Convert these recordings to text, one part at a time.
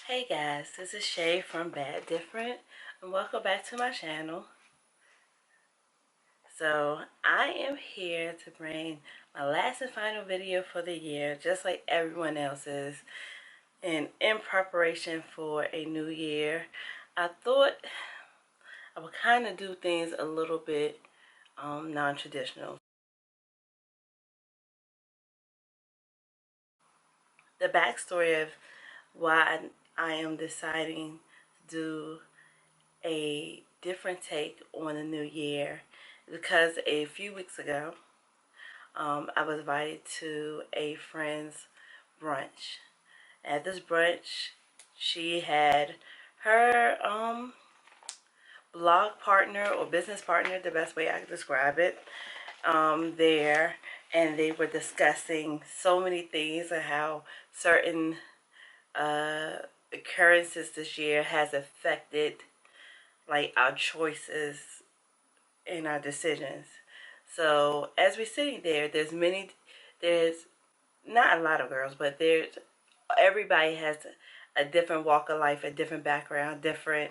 Hey guys, this is Shay from Bad Different, and welcome back to my channel. So I am here to bring my last and final video for the year, just like everyone else's, and in preparation for a new year. I thought I would kind of do things a little bit non-traditional. The backstory of why I am deciding to do a different take on the new year because a few weeks ago I was invited to a friend's brunch. At this brunch, she had her blog partner or business partner, the best way I could describe it, there, and they were discussing so many things and how certain occurrences this year has affected like our choices and our decisions. So as we're sitting there, there's not a lot of girls, but everybody has a different walk of life, a different background, different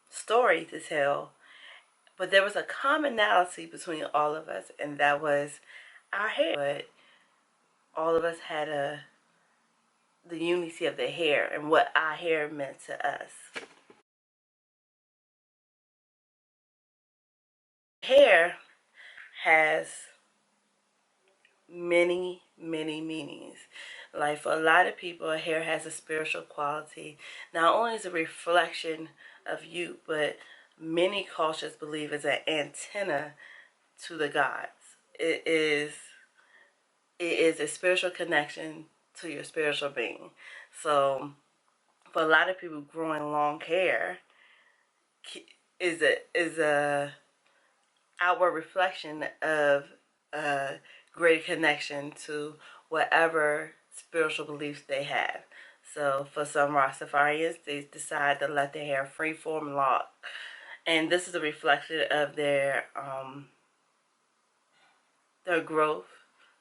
story to tell. But there was a commonality between all of us, and that was our hair. But all of us had the unity of the hair and what our hair meant to us. Hair has many meanings. Like for a lot of people, hair has a spiritual quality. Not only is it a reflection of you, but many cultures believe it's an antenna to the gods. It is a spiritual connection to your spiritual being. So for a lot of people, growing long hair is a outward reflection of a greater connection to whatever spiritual beliefs they have. So for some Rastafarians, they decide to let their hair freeform lock, and this is a reflection of their growth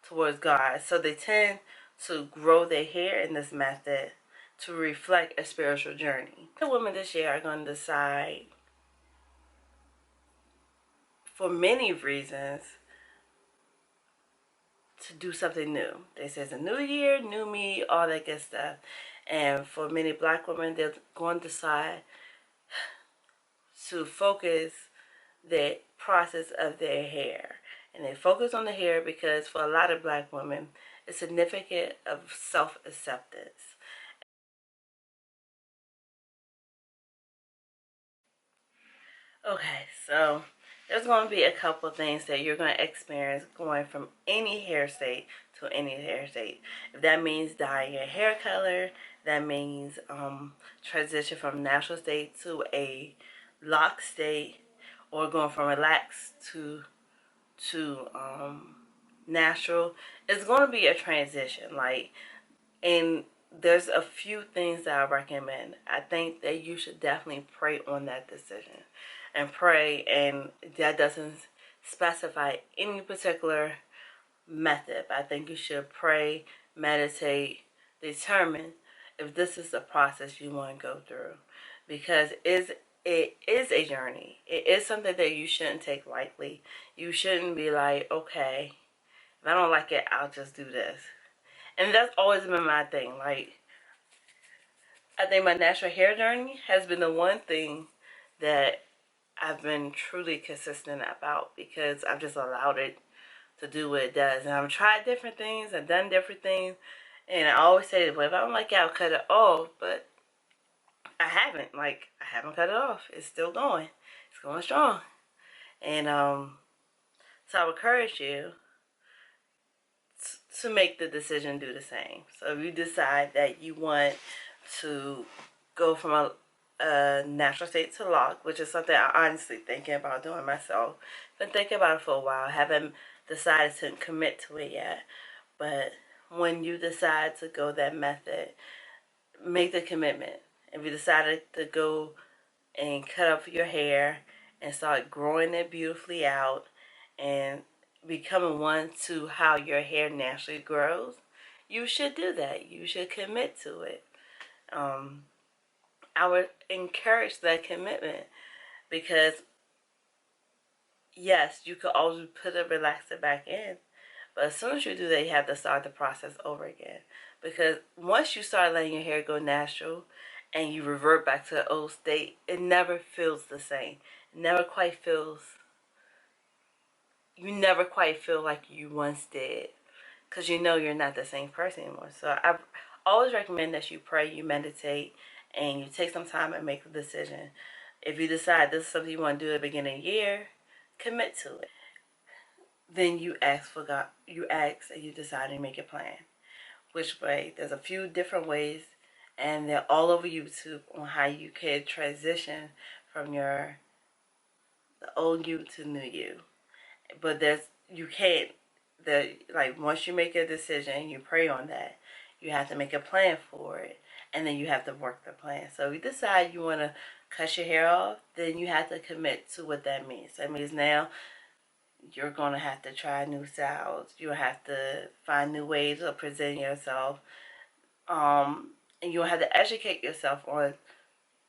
towards God. So they tend to grow their hair in this method to reflect a spiritual journey. The women this year are going to decide, for many reasons, to do something new. They say it's a new year, new me, all that good stuff. And for many black women, they're going to decide to focus the process of their hair. And they focus on the hair because for a lot of black women, it's significant of self-acceptance. Okay, so there's going to be a couple of things that you're going to experience going from any hair state to any hair state. If that means dyeing your hair color, that means transition from natural state to a lock state, or going from relaxed to natural. It's going to be a transition, and there's a few things that I recommend. I think that you should definitely pray on that decision. And pray, and that doesn't specify any particular method. I think you should pray, meditate, determine if this is the process you want to go through. Because it is a journey. It is something that you shouldn't take lightly. You shouldn't be like, okay, if I don't like it, I'll just do this. And that's always been my thing. Like, I think my natural hair journey has been the one thing that I've been truly consistent about, because I've just allowed it to do what it does. And I've tried different things, I've done different things, and I always say, well, if I don't like it, I'll cut it off. But I haven't. Like, I haven't cut it off. It's still going. It's going strong. And so I would encourage you to make the decision, do the same. So if you decide that you want to go from a natural state to lock, which is something I'm honestly thinking about doing myself. Been thinking about it for a while. Haven't decided to commit to it yet. But when you decide to go that method, make the commitment. If you decided to go and cut off your hair and start growing it beautifully out and becoming one to how your hair naturally grows, you should do that. You should commit to it. I would encourage that commitment because yes, you could always put a relaxer back in, but as soon as you do that, you have to start the process over again. Because once you start letting your hair go natural and you revert back to the old state, it never feels the same. It never quite feels, you never quite feel like you once did. Because you know you're not the same person anymore. So I always recommend that you pray, you meditate, and you take some time and make a decision. If you decide this is something you want to do at the beginning of the year, commit to it. Then you ask for God, you ask and you decide and make a plan. Which way? There's a few different ways, and they're all over YouTube on how you can transition from the old you to new you. But you can't, like once you make a decision, you pray on that. You have to make a plan for it, and then you have to work the plan. So if you decide you want to cut your hair off, then you have to commit to what that means. That means now you're going to have to try new styles. You have to find new ways of presenting yourself. And you'll have to educate yourself on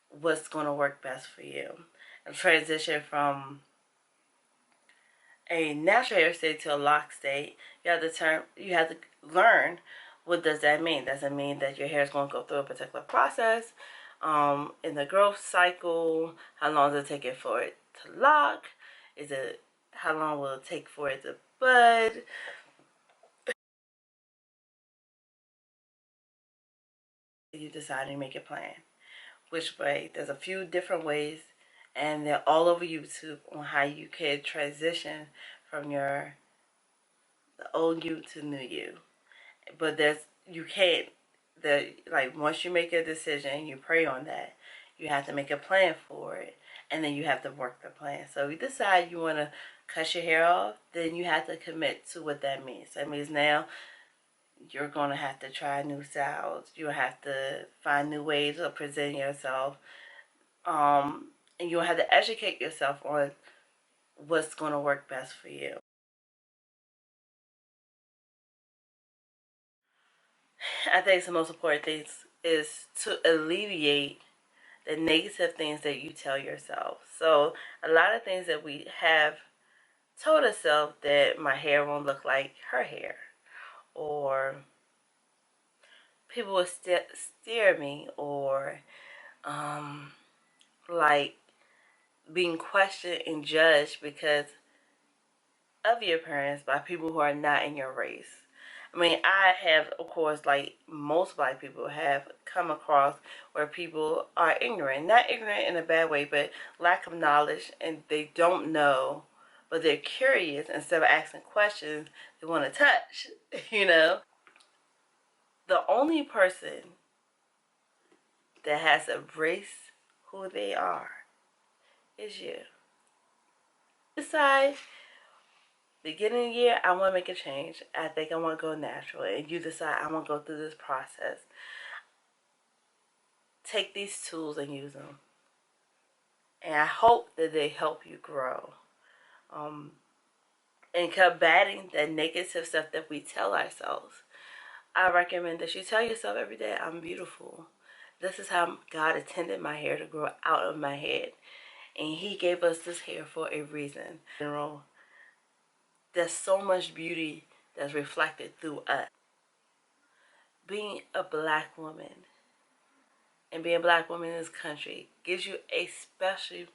what's going to work best for you. And transition from a natural hair state to a lock state, you have to learn what does that mean. Does it mean that your hair is going to go through a particular process in the growth cycle? How long does it take it for it to lock? How long will it take for it to bud? You decide and make a plan. Which way? There's a few different ways, and they're all over YouTube on how you can transition from the old you to new you. But you can't, like once you make a decision, you pray on that. You have to make a plan for it, and then you have to work the plan. So if you decide you want to cut your hair off, then you have to commit to what that means. That means now you're going to have to try new styles. You'll have to find new ways of presenting yourself. And you'll have to educate yourself on what's going to work best for you. I think the most important thing is to alleviate the negative things that you tell yourself. So a lot of things that we have told ourselves that my hair won't look like her hair, or people will stare me, or um, like being questioned and judged because of your appearance by people who are not in your race. I mean, I have, of course, like most black people, have come across where people are ignorant. Not ignorant in a bad way, but lack of knowledge, and they don't know, but they're curious. Instead of asking questions, they want to touch, you know? The only person that has embraced who they are is you. Decide, beginning of the year, I want to make a change. I think I want to go natural. And you decide, I want to go through this process. Take these tools and use them. And I hope that they help you grow. Um, and combating the negative stuff that we tell ourselves, I recommend that you tell yourself every day, I'm beautiful. This is how God intended my hair to grow out of my head. And He gave us this hair for a reason. In general, there's so much beauty that's reflected through us. Being a black woman and being a black woman in this country gives you a special,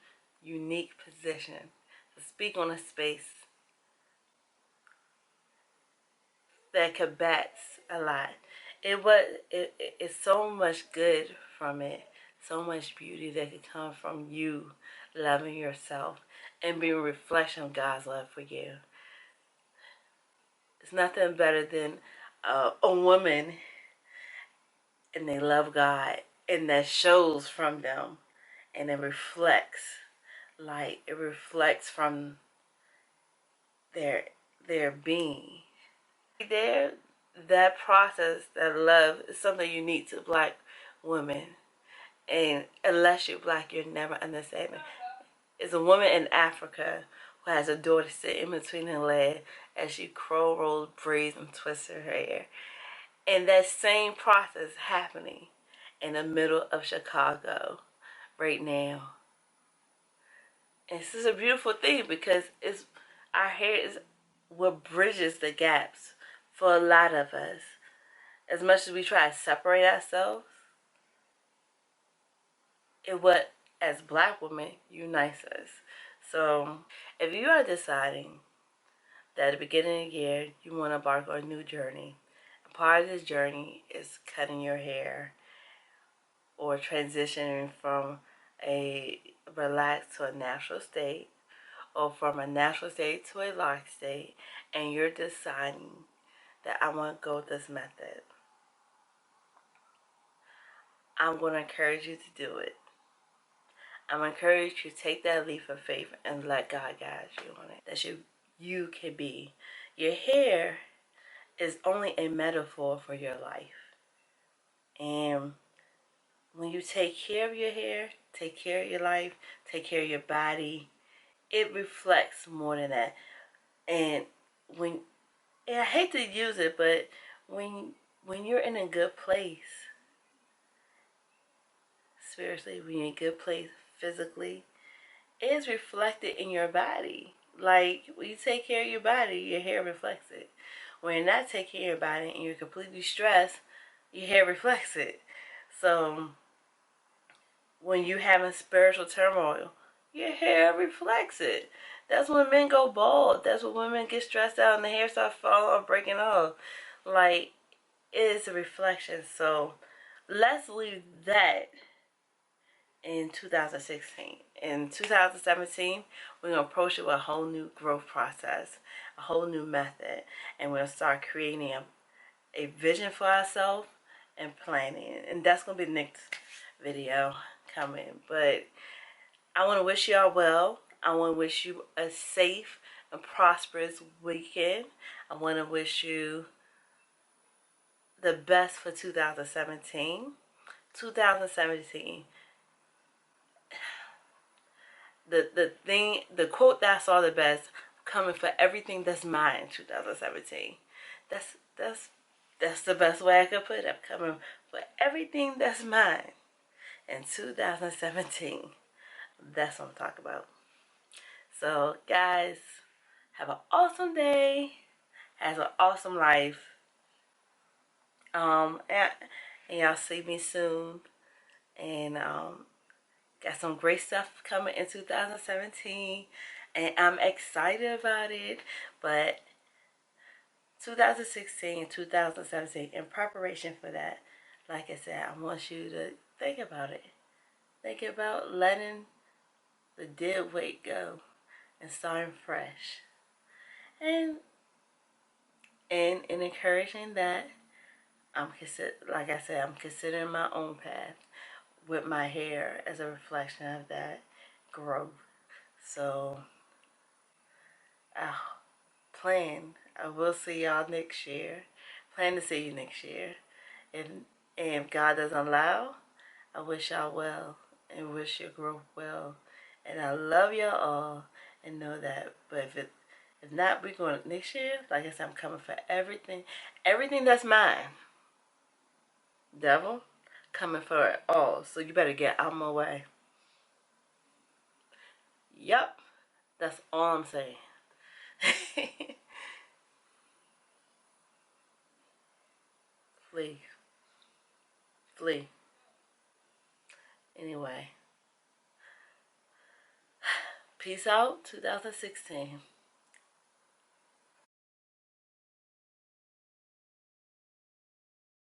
unique position to speak on a space that combats a lot. It's so much good from it, so much beauty that could come from you loving yourself and being a reflection of God's love for you. It's nothing better than a woman and they love God and that shows from them and it reflects from their being. There, that process, that love is something unique to black women. And unless you're black, you'll never understand it. It's a woman in Africa who has a daughter sit in between her legs as she curl, rolls, braids, and twists her hair. And that same process happening in the middle of Chicago right now. And this is a beautiful thing because our hair is what bridges the gaps for a lot of us. As much as we try to separate ourselves, it what as black women unites us. So if you are deciding that at the beginning of the year you want to embark on a new journey, a part of this journey is cutting your hair or transitioning from a relaxed to a natural state, or from a natural state to a locked state, and you're deciding that I want to go with this method, I'm going to encourage you to do it. I'm going to encourage you to take that leap of faith and let God guide you on it. That you can be. Your hair is only a metaphor for your life. And when you take care of your hair, take care of your life, take care of your body, it reflects more than that. And when and I hate to use it, but when you're in a good place spiritually, when you're in a good place physically, it is reflected in your body. Like when you take care of your body, your hair reflects it. When you're not taking care of your body and you're completely stressed, your hair reflects it. So when you're having spiritual turmoil, your hair reflects it. That's when men go bald. That's when women get stressed out and the hair starts falling or breaking off. Like, it is a reflection. So let's leave that in 2016. In 2017, we're going to approach it with a whole new growth process, a whole new method, and we're going to start creating a vision for ourselves and planning. And that's going to be the next video coming. But I want to wish y'all well. I want to wish you a safe and prosperous weekend. I want to wish you the best for 2017. 2017. The quote that I saw the best, coming for everything that's mine. 2017. That's the best way I could put it. I'm coming for everything that's mine in 2017. That's what I'm talking about. So, guys, have an awesome day. Have an awesome life. And y'all see me soon. And got some great stuff coming in 2017. And I'm excited about it. But 2016 and 2017, in preparation for that, like I said, I want you to think about it. Think about letting the dead weight go and starting fresh. And in encouraging that, like I said, I'm considering my own path with my hair as a reflection of that growth. So I I will see y'all next year. Plan to see you next year. And if God doesn't allow, I wish y'all well and wish your growth well. And I love y'all all and know that. But if not, we're going next year. Like I said, I'm coming for everything that's mine. Devil, coming for it all. So you better get out of my way. Yep, that's all I'm saying. Flee, flee. Anyway, peace out. 2016.